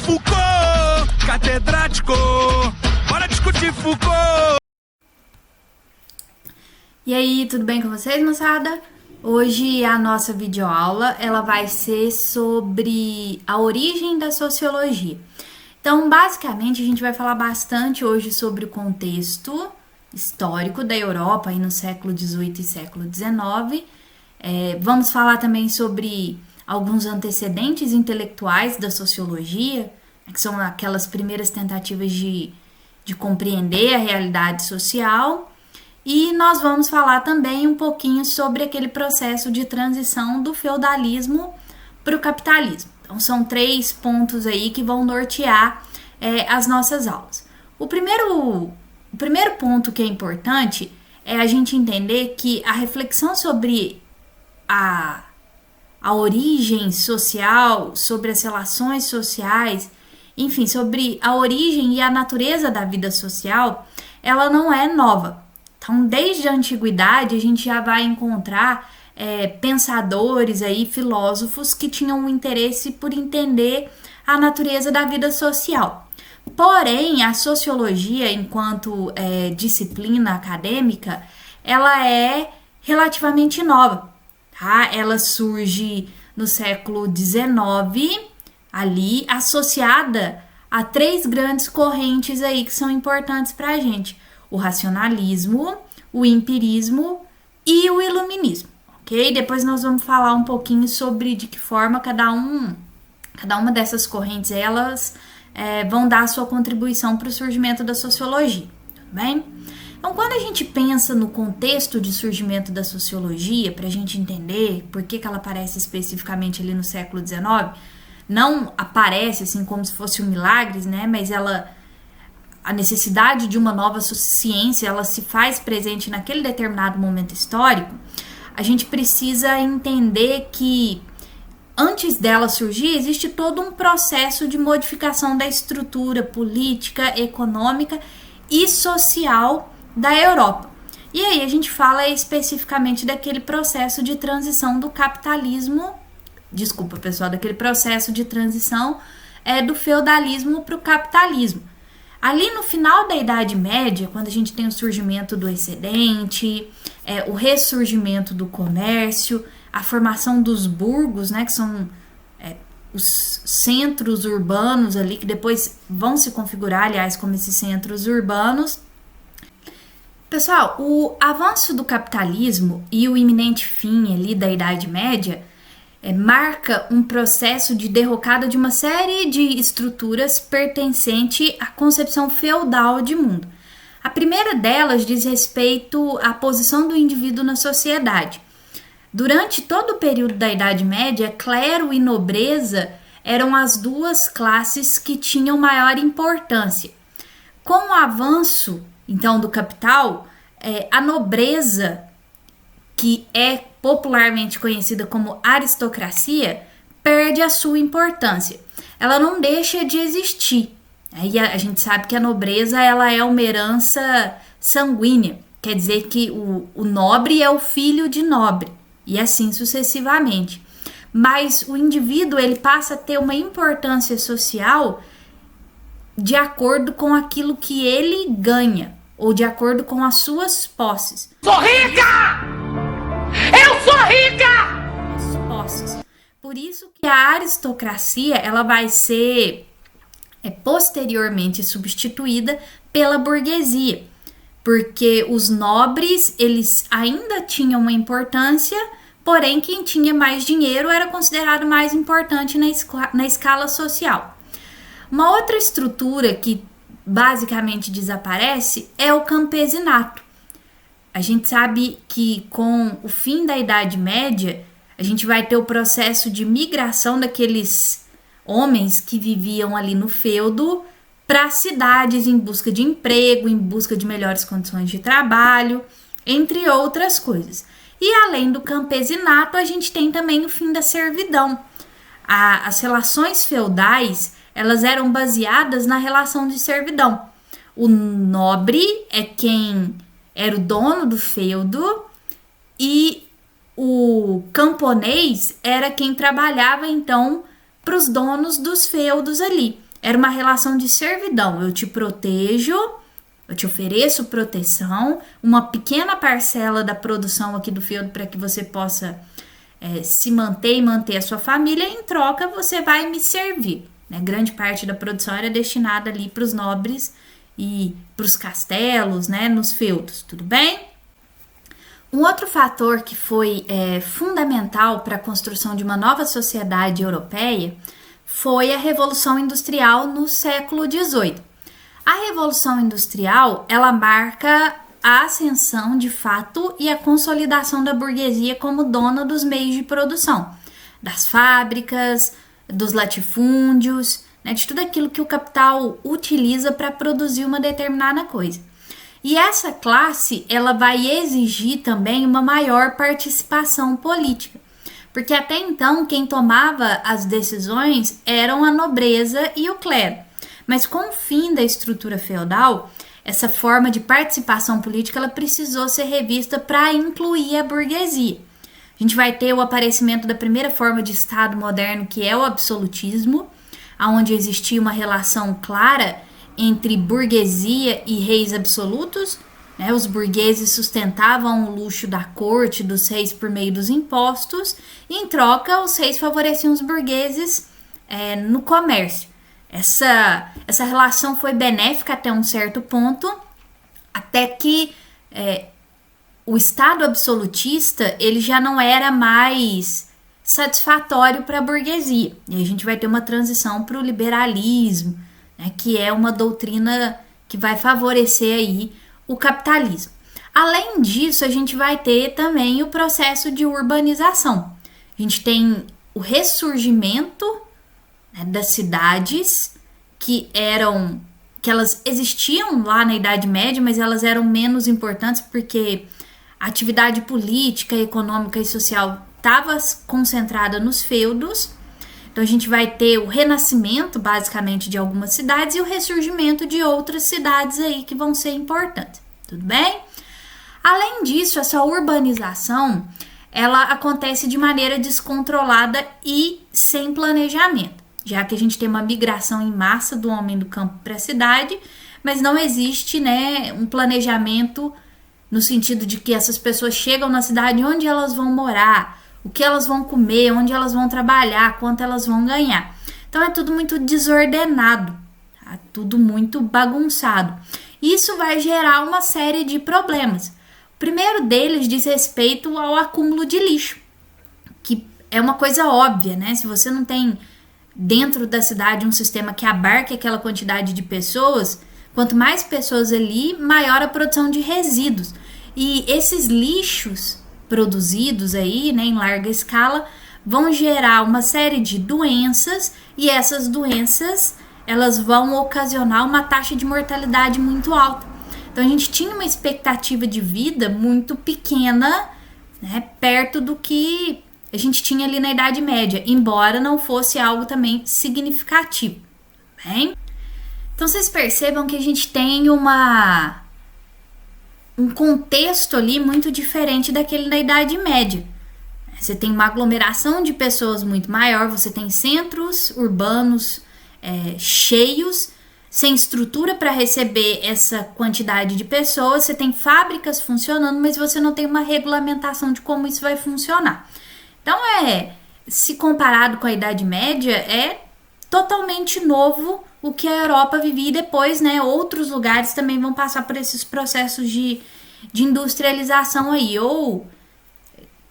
Foucault, catedrático, bora discutir Foucault. E aí, tudo bem com vocês, moçada? Hoje a nossa videoaula, ela vai ser sobre a origem da sociologia. Então, basicamente, a gente vai falar bastante hoje sobre o contexto histórico da Europa aí no século XVIII e século XIX. Vamos falar também sobre alguns antecedentes intelectuais da sociologia, que são aquelas primeiras tentativas de compreender a realidade social. E nós vamos falar também um pouquinho sobre aquele processo de transição do feudalismo para o capitalismo. Então, são 3 pontos aí que vão nortear as nossas aulas. O primeiro ponto que é importante é a gente entender que a reflexão sobre a origem social, sobre as relações sociais, enfim, sobre a origem e a natureza da vida social, ela não é nova. Então, desde a antiguidade, a gente já vai encontrar pensadores aí, filósofos que tinham um interesse por entender a natureza da vida social. Porém, a sociologia, enquanto disciplina acadêmica, ela é relativamente nova. Tá? Ela surge no século XIX, ali, associada a 3 grandes correntes aí que são importantes para a gente: o racionalismo, o empirismo e o iluminismo, ok? Depois nós vamos falar um pouquinho sobre de que forma cada uma dessas correntes elas vão dar a sua contribuição para o surgimento da sociologia, tudo bem? Então, quando a gente pensa no contexto de surgimento da sociologia, para a gente entender por que ela aparece especificamente ali no século XIX, não aparece assim como se fosse um milagre, né? Mas a necessidade de uma nova ciência, ela se faz presente naquele determinado momento histórico. A gente precisa entender que antes dela surgir, existe todo um processo de modificação da estrutura política, econômica e social da Europa. E aí a gente fala especificamente daquele processo de transição do capitalismo, daquele processo de transição do feudalismo para o capitalismo. Ali no final da Idade Média, quando a gente tem o surgimento do excedente, o ressurgimento do comércio, a formação dos burgos, né, que são os centros urbanos ali, que depois vão se configurar, aliás, como esses centros urbanos. Pessoal, o avanço do capitalismo e o iminente fim ali da Idade Média marca um processo de derrocada de uma série de estruturas pertencente à concepção feudal de mundo. A primeira delas diz respeito à posição do indivíduo na sociedade. Durante todo o período da Idade Média, clero e nobreza eram as 2 classes que tinham maior importância. Com o avanço, então, do capital, a nobreza, que é popularmente conhecida como aristocracia, perde a sua importância. Ela não deixa de existir. Aí a gente sabe que a nobreza ela é uma herança sanguínea, quer dizer que o nobre é o filho de nobre, e assim sucessivamente. Mas o indivíduo ele passa a ter uma importância social de acordo com aquilo que ele ganha, ou de acordo com as suas posses. Sou rica! Eu sou rica! As posses. Por isso que a aristocracia ela vai ser posteriormente substituída pela burguesia, porque os nobres eles ainda tinham uma importância, porém quem tinha mais dinheiro era considerado mais importante na escala social. Uma outra estrutura que basicamente desaparece é o campesinato. A gente sabe que com o fim da Idade Média, a gente vai ter o processo de migração daqueles homens que viviam ali no feudo para cidades em busca de emprego, em busca de melhores condições de trabalho, entre outras coisas. E além do campesinato, a gente tem também o fim da servidão. As relações feudais, elas eram baseadas na relação de servidão. O nobre é quem era o dono do feudo e o camponês era quem trabalhava, então, para os donos dos feudos ali. era uma relação de servidão. Eu te protejo, eu te ofereço proteção, uma pequena parcela da produção aqui do feudo para que você possa se manter e manter a sua família. Em troca, você vai me servir. Né? Grande parte da produção era destinada ali para os nobres e para os castelos, né, nos feudos, tudo bem? Um outro fator que foi fundamental para a construção de uma nova sociedade europeia foi a Revolução Industrial no século XVIII. A Revolução Industrial, ela marca a ascensão de fato e a consolidação da burguesia como dona dos meios de produção, das fábricas, dos latifúndios, né, de tudo aquilo que o capital utiliza para produzir uma determinada coisa. E essa classe, ela vai exigir também uma maior participação política, porque até então quem tomava as decisões eram a nobreza e o clero. Mas com o fim da estrutura feudal, essa forma de participação política ela precisou ser revista para incluir a burguesia. A gente vai ter o aparecimento da primeira forma de Estado moderno, que é o absolutismo, onde existia uma relação clara entre burguesia e reis absolutos. Né? Os burgueses sustentavam o luxo da corte dos reis por meio dos impostos, e em troca os reis favoreciam os burgueses no comércio. Essa relação foi benéfica até um certo ponto, até que o Estado absolutista ele já não era mais satisfatório para a burguesia. E a gente vai ter uma transição para o liberalismo, né, que é uma doutrina que vai favorecer aí o capitalismo. Além disso, a gente vai ter também o processo de urbanização. A gente tem o ressurgimento, né, das cidades que elas existiam lá na Idade Média, mas elas eram menos importantes porque a atividade política, econômica e social estava concentrada nos feudos. Então a gente vai ter o renascimento, basicamente, de algumas cidades e o ressurgimento de outras cidades aí que vão ser importantes, tudo bem? Além disso, essa urbanização, ela acontece de maneira descontrolada e sem planejamento, já que a gente tem uma migração em massa do homem do campo para a cidade, mas não existe, né, um planejamento no sentido de que essas pessoas chegam na cidade, onde elas vão morar, o que elas vão comer, onde elas vão trabalhar, quanto elas vão ganhar. Então é tudo muito desordenado, tá? Tudo muito bagunçado. Isso vai gerar uma série de problemas. O primeiro deles diz respeito ao acúmulo de lixo, que é uma coisa óbvia, né? Se você não tem dentro da cidade um sistema que abarque aquela quantidade de pessoas, quanto mais pessoas ali, maior a produção de resíduos. E esses lixos produzidos aí, né, em larga escala, vão gerar uma série de doenças, e essas doenças elas vão ocasionar uma taxa de mortalidade muito alta. Então a gente tinha uma expectativa de vida muito pequena, né, perto do que a gente tinha ali na Idade Média, embora não fosse algo também significativo, bem? Então vocês percebam que a gente tem um contexto ali muito diferente daquele da Idade Média. Você tem uma aglomeração de pessoas muito maior, você tem centros urbanos cheios, sem estrutura para receber essa quantidade de pessoas, você tem fábricas funcionando, mas você não tem uma regulamentação de como isso vai funcionar. Então, se comparado com a Idade Média, é totalmente novo o que a Europa vivia, e depois, né, outros lugares também vão passar por esses processos de industrialização aí, ou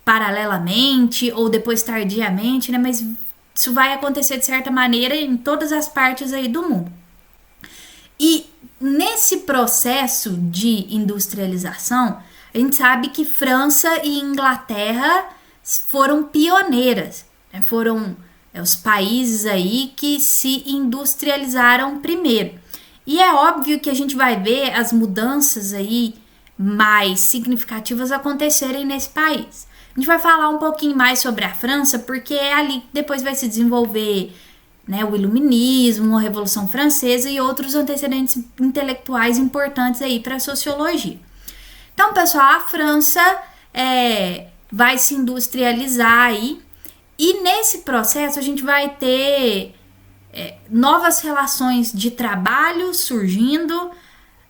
paralelamente, ou depois tardiamente, né, mas isso vai acontecer de certa maneira em todas as partes aí do mundo. E nesse processo de industrialização, a gente sabe que França e Inglaterra foram pioneiras, né, foram os países aí que se industrializaram primeiro. E é óbvio que a gente vai ver as mudanças aí mais significativas acontecerem nesse país. A gente vai falar um pouquinho mais sobre a França, porque é ali que depois vai se desenvolver, né, o Iluminismo, a Revolução Francesa e outros antecedentes intelectuais importantes aí para a sociologia. Então, pessoal, a França vai se industrializar aí, e nesse processo a gente vai ter novas relações de trabalho surgindo,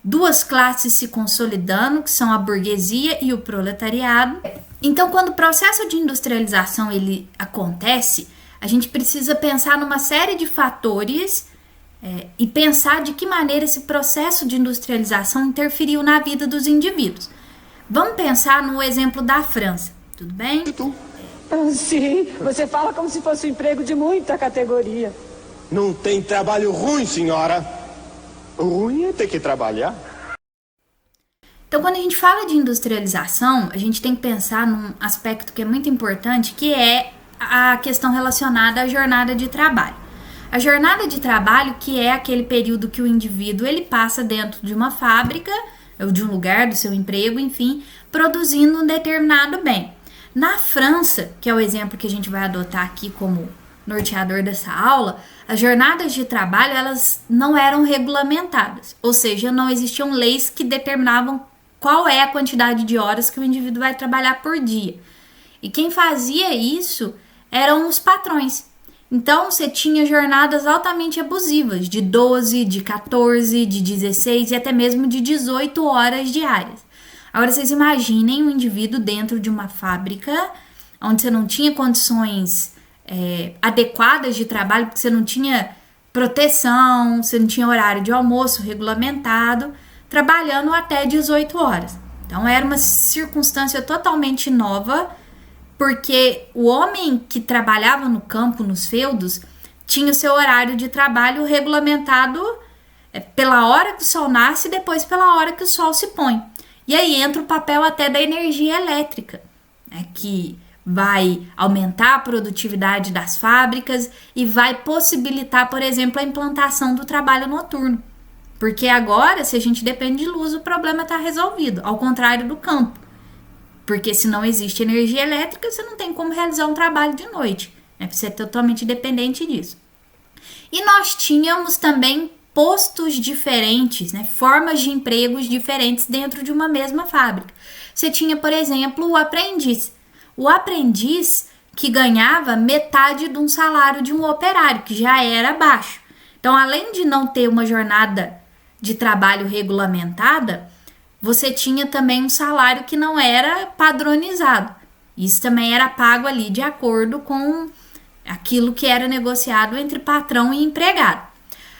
duas classes se consolidando, que são a burguesia e o proletariado. Então, quando o processo de industrialização ele acontece, a gente precisa pensar numa série de fatores e pensar de que maneira esse processo de industrialização interferiu na vida dos indivíduos. Vamos pensar no exemplo da França, tudo bem? Sim, você fala como se fosse um emprego de muita categoria. Não tem trabalho ruim, senhora. O ruim é ter que trabalhar. Então, quando a gente fala de industrialização, a gente tem que pensar num aspecto que é muito importante, que é a questão relacionada à jornada de trabalho. A jornada de trabalho, que é aquele período que o indivíduo ele passa dentro de uma fábrica, ou de um lugar do seu emprego, enfim, produzindo um determinado bem. Na França, que é o exemplo que a gente vai adotar aqui como norteador dessa aula, as jornadas de trabalho elas não eram regulamentadas, ou seja, não existiam leis que determinavam qual é a quantidade de horas que o indivíduo vai trabalhar por dia. E quem fazia isso eram os patrões. Então, você tinha jornadas altamente abusivas, de 12, de 14, de 16 e até mesmo de 18 horas diárias. Agora, vocês imaginem um indivíduo dentro de uma fábrica, onde você não tinha condições adequadas de trabalho, porque você não tinha proteção, você não tinha horário de almoço regulamentado, trabalhando até 18 horas. Então, era uma circunstância totalmente nova, porque o homem que trabalhava no campo, nos feudos, tinha o seu horário de trabalho regulamentado pela hora que o sol nasce e depois pela hora que o sol se põe. E aí entra o papel até da energia elétrica, né, que vai aumentar a produtividade das fábricas e vai possibilitar, por exemplo, a implantação do trabalho noturno. Porque agora, se a gente depende de luz, o problema está resolvido, ao contrário do campo. Porque se não existe energia elétrica, você não tem como realizar um trabalho de noite, né? Você é totalmente dependente disso. E nós tínhamos também postos diferentes, né? Formas de empregos diferentes dentro de uma mesma fábrica. Você tinha, por exemplo, o aprendiz. O aprendiz que ganhava metade de um salário de um operário, que já era baixo. Então, além de não ter uma jornada de trabalho regulamentada, você tinha também um salário que não era padronizado. Isso também era pago ali de acordo com aquilo que era negociado entre patrão e empregado.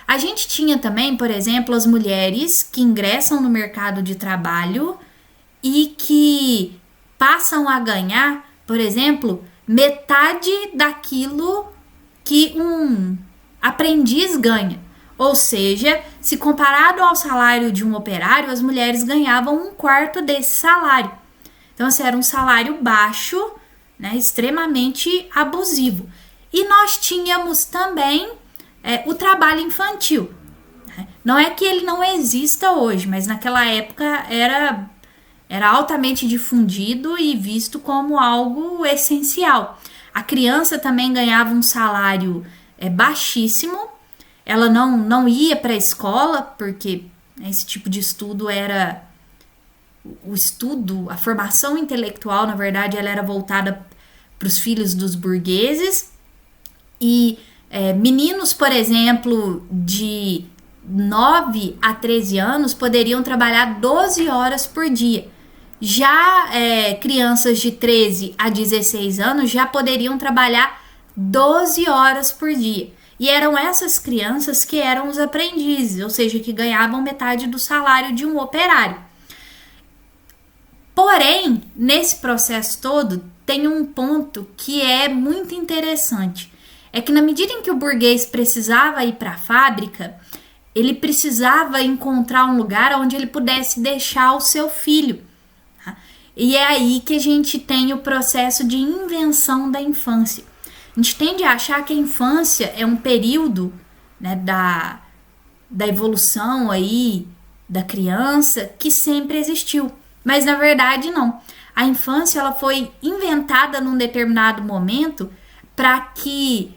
A gente tinha também, por exemplo, as mulheres que ingressam no mercado de trabalho e que passam a ganhar, por exemplo, metade daquilo que um aprendiz ganha. Ou seja, se comparado ao salário de um operário, as mulheres ganhavam 1/4 desse salário. Então, assim, era um salário baixo, né, extremamente abusivo. E nós tínhamos também o trabalho infantil. Né? Não é que ele não exista hoje, mas naquela época era altamente difundido e visto como algo essencial. A criança também ganhava um salário baixíssimo. Ela não ia para a escola, porque esse tipo de estudo era... O estudo, a formação intelectual, na verdade, ela era voltada para os filhos dos burgueses. E meninos, por exemplo, de 9 a 13 anos poderiam trabalhar 12 horas por dia. Já crianças de 13 a 16 anos já poderiam trabalhar 12 horas por dia. E eram essas crianças que eram os aprendizes, ou seja, que ganhavam metade do salário de um operário. Porém, nesse processo todo, tem um ponto que é muito interessante. É que na medida em que o burguês precisava ir para a fábrica, ele precisava encontrar um lugar onde ele pudesse deixar o seu filho. Tá? E é aí que a gente tem o processo de invenção da infância. A gente tende a achar que a infância é um período, né, da evolução aí da criança que sempre existiu. Mas na verdade não. A infância ela foi inventada num determinado momento para que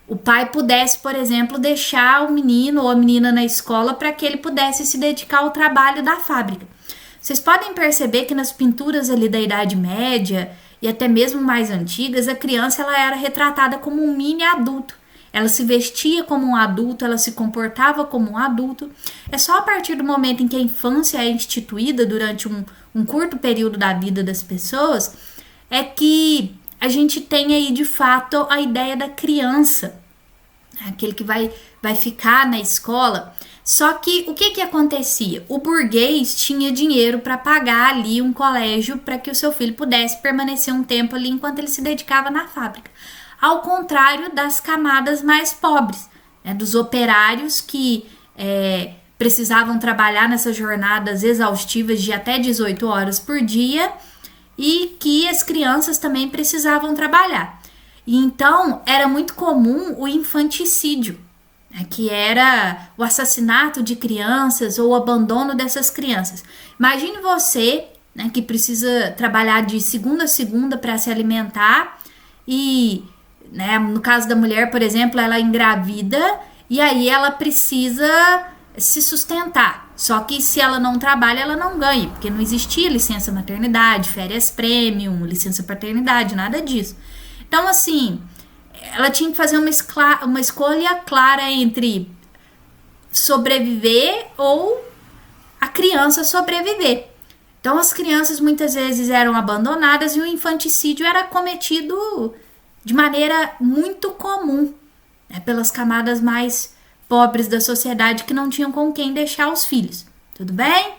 o pai pudesse, por exemplo, deixar o menino ou a menina na escola para que ele pudesse se dedicar ao trabalho da fábrica. Vocês podem perceber que nas pinturas ali da Idade Média e até mesmo mais antigas, a criança ela era retratada como um mini adulto. ela se vestia como um adulto, ela se comportava como um adulto. É só a partir do momento em que a infância é instituída durante um curto período da vida das pessoas, é que a gente tem aí de fato a ideia da criança, aquele que vai ficar na escola. Só que o que acontecia? O burguês tinha dinheiro para pagar ali um colégio para que o seu filho pudesse permanecer um tempo ali enquanto ele se dedicava na fábrica. Ao contrário das camadas mais pobres, né, dos operários que precisavam trabalhar nessas jornadas exaustivas de até 18 horas por dia e que as crianças também precisavam trabalhar. E então era muito comum o infanticídio, né, que era o assassinato de crianças ou o abandono dessas crianças. Imagine você, né, que precisa trabalhar de segunda a segunda para se alimentar e, né, no caso da mulher, por exemplo, ela engravida e aí ela precisa se sustentar. Só que se ela não trabalha, ela não ganha, porque não existia licença maternidade, férias premium, licença paternidade, nada disso. Então, assim, ela tinha que fazer uma escolha clara entre sobreviver ou a criança sobreviver. Então, as crianças muitas vezes eram abandonadas e o infanticídio era cometido de maneira muito comum, né, pelas camadas mais pobres da sociedade que não tinham com quem deixar os filhos. Tudo bem?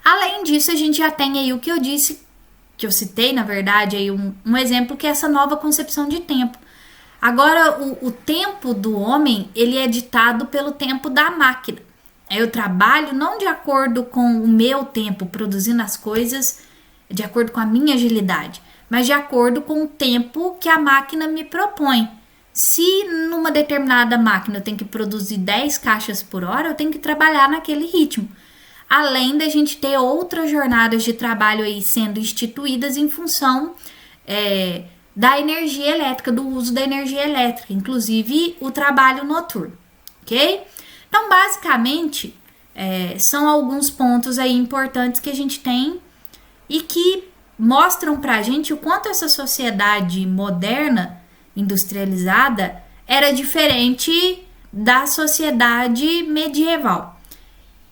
Além disso, a gente já tem aí o que eu disse, que eu citei, na verdade, aí um exemplo, que é essa nova concepção de tempo. Agora, o tempo do homem, ele é ditado pelo tempo da máquina. Eu trabalho não de acordo com o meu tempo, produzindo as coisas de acordo com a minha agilidade, mas de acordo com o tempo que a máquina me propõe. Se numa determinada máquina eu tenho que produzir 10 caixas por hora, eu tenho que trabalhar naquele ritmo. Além da gente ter outras jornadas de trabalho aí sendo instituídas em função da energia elétrica, do uso da energia elétrica, inclusive o trabalho noturno, ok? Então, basicamente, são alguns pontos aí importantes que a gente tem e que mostram pra gente o quanto essa sociedade moderna, industrializada, era diferente da sociedade medieval.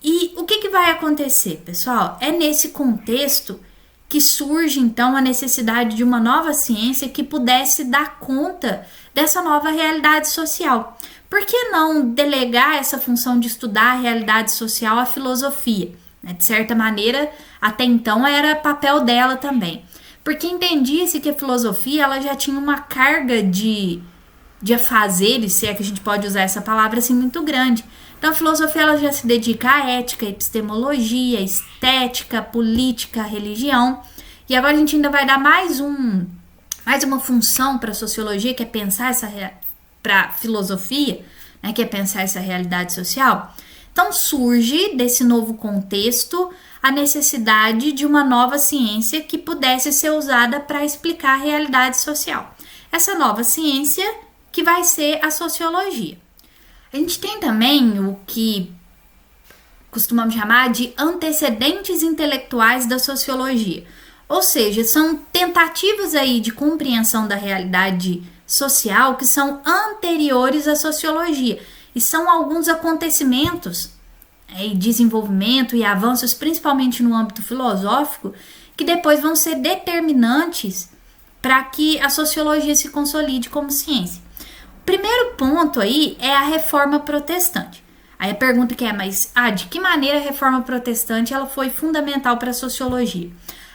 E o que vai acontecer, pessoal? É nesse contexto que surge, então, a necessidade de uma nova ciência que pudesse dar conta dessa nova realidade social. Por que não delegar essa função de estudar a realidade social à filosofia? De certa maneira, até então, era papel dela também. Porque entendia-se que a filosofia ela já tinha uma carga de afazeres, se é que a gente pode usar essa palavra assim, muito grande. Então, a filosofia ela já se dedica à ética, à epistemologia, à estética, à política, à religião. E agora a gente ainda vai dar mais uma função para a sociologia, que é pensar para a filosofia, né, que é pensar essa realidade social. Então, surge desse novo contexto a necessidade de uma nova ciência que pudesse ser usada para explicar a realidade social. Essa nova ciência que vai ser a sociologia. A gente tem também o que costumamos chamar de antecedentes intelectuais da sociologia. Ou seja, são tentativas aí de compreensão da realidade social que são anteriores à sociologia. E são alguns acontecimentos e desenvolvimento e avanços, principalmente no âmbito filosófico, que depois vão ser determinantes para que a sociologia se consolide como ciência. O primeiro ponto aí é a reforma protestante. Aí a pergunta que é, mas de que maneira a reforma protestante ela foi fundamental para a sociologia?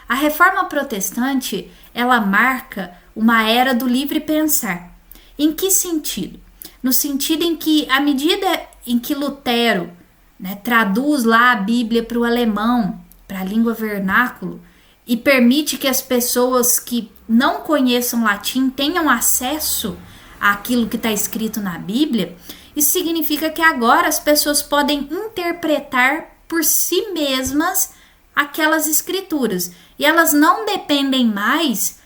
A reforma protestante, ela marca uma era do livre pensar. Em que sentido? No sentido em que, à medida em que Lutero, né, traduz lá a Bíblia para o alemão, para a língua vernáculo, e permite que as pessoas que não conheçam latim tenham acesso àquilo que está escrito na Bíblia, isso significa que agora as pessoas podem interpretar por si mesmas aquelas escrituras. E elas não dependem mais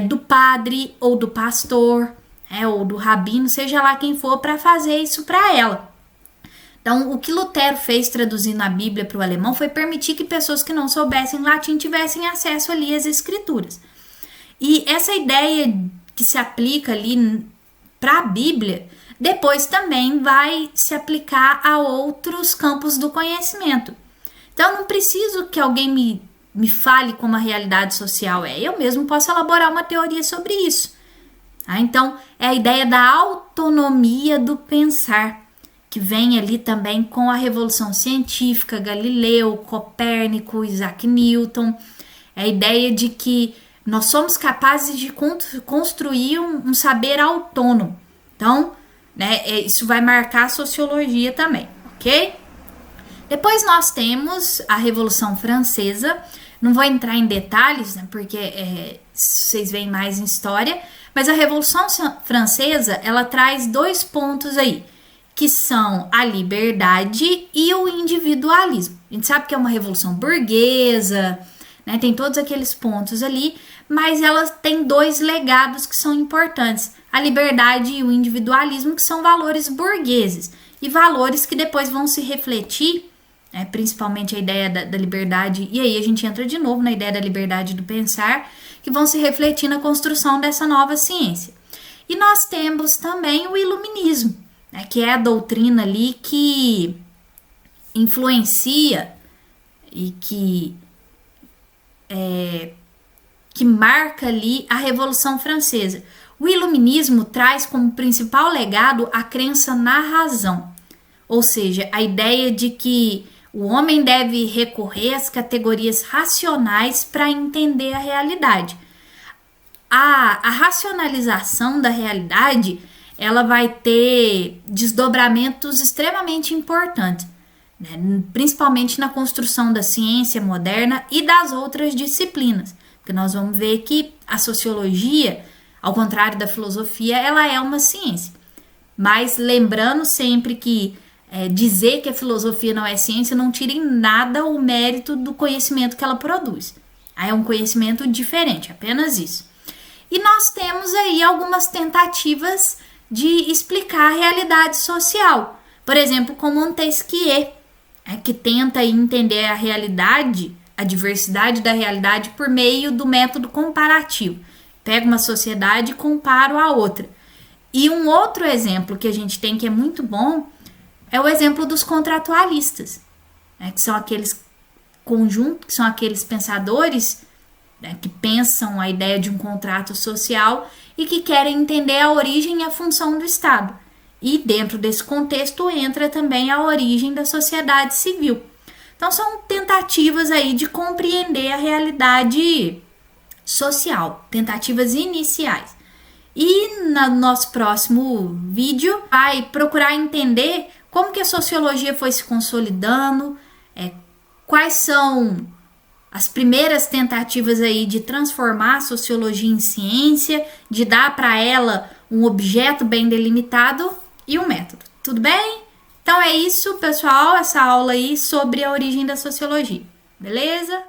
do padre ou do pastor, ou do rabino, seja lá quem for, para fazer isso para ela. Então, o que Lutero fez traduzindo a Bíblia para o alemão foi permitir que pessoas que não soubessem latim tivessem acesso ali às escrituras. E essa ideia que se aplica ali para a Bíblia, depois também vai se aplicar a outros campos do conhecimento. Então, eu não preciso que alguém me fale como a realidade social é. Eu mesmo posso elaborar uma teoria sobre isso. Então, é a ideia da autonomia do pensar, que vem ali também com a Revolução Científica, Galileu, Copérnico, Isaac Newton. É a ideia de que nós somos capazes de construir um saber autônomo. Então, né, isso vai marcar a sociologia também, ok? Depois nós temos a Revolução Francesa. Não vou entrar em detalhes, né, porque vocês veem mais em história, mas a Revolução Francesa, ela traz 2 pontos aí, que são a liberdade e o individualismo. A gente sabe que é uma revolução burguesa, né, tem todos aqueles pontos ali, mas ela tem 2 legados que são importantes, a liberdade e o individualismo, que são valores burgueses, e valores que depois vão se refletir, principalmente a ideia da liberdade, e aí a gente entra de novo na ideia da liberdade do pensar, que vão se refletir na construção dessa nova ciência. E nós temos também o iluminismo, né, que é a doutrina ali que influencia e que marca ali a Revolução Francesa. O iluminismo traz como principal legado a crença na razão, ou seja, a ideia de que o homem deve recorrer às categorias racionais para entender a realidade. A racionalização da realidade, ela vai ter desdobramentos extremamente importantes, né? Principalmente na construção da ciência moderna e das outras disciplinas, porque nós vamos ver que a sociologia, ao contrário da filosofia, ela é uma ciência. Mas lembrando sempre que dizer que a filosofia não é ciência não tira em nada o mérito do conhecimento que ela produz. É um conhecimento diferente, apenas isso. E nós temos aí algumas tentativas de explicar a realidade social. Por exemplo, com Montesquieu, que tenta entender a realidade, a diversidade da realidade por meio do método comparativo. Pega uma sociedade e comparo a outra. E um outro exemplo que a gente tem que é muito bom é o exemplo dos contratualistas, né, que são aqueles conjuntos, que são aqueles pensadores, né, que pensam a ideia de um contrato social e que querem entender a origem e a função do Estado. E dentro desse contexto entra também a origem da sociedade civil. Então são tentativas aí de compreender a realidade social, tentativas iniciais. E no nosso próximo vídeo vai procurar entender como que a sociologia foi se consolidando, quais são as primeiras tentativas aí de transformar a sociologia em ciência, de dar para ela um objeto bem delimitado e um método. Tudo bem? Então é isso, pessoal, essa aula aí sobre a origem da sociologia. Beleza?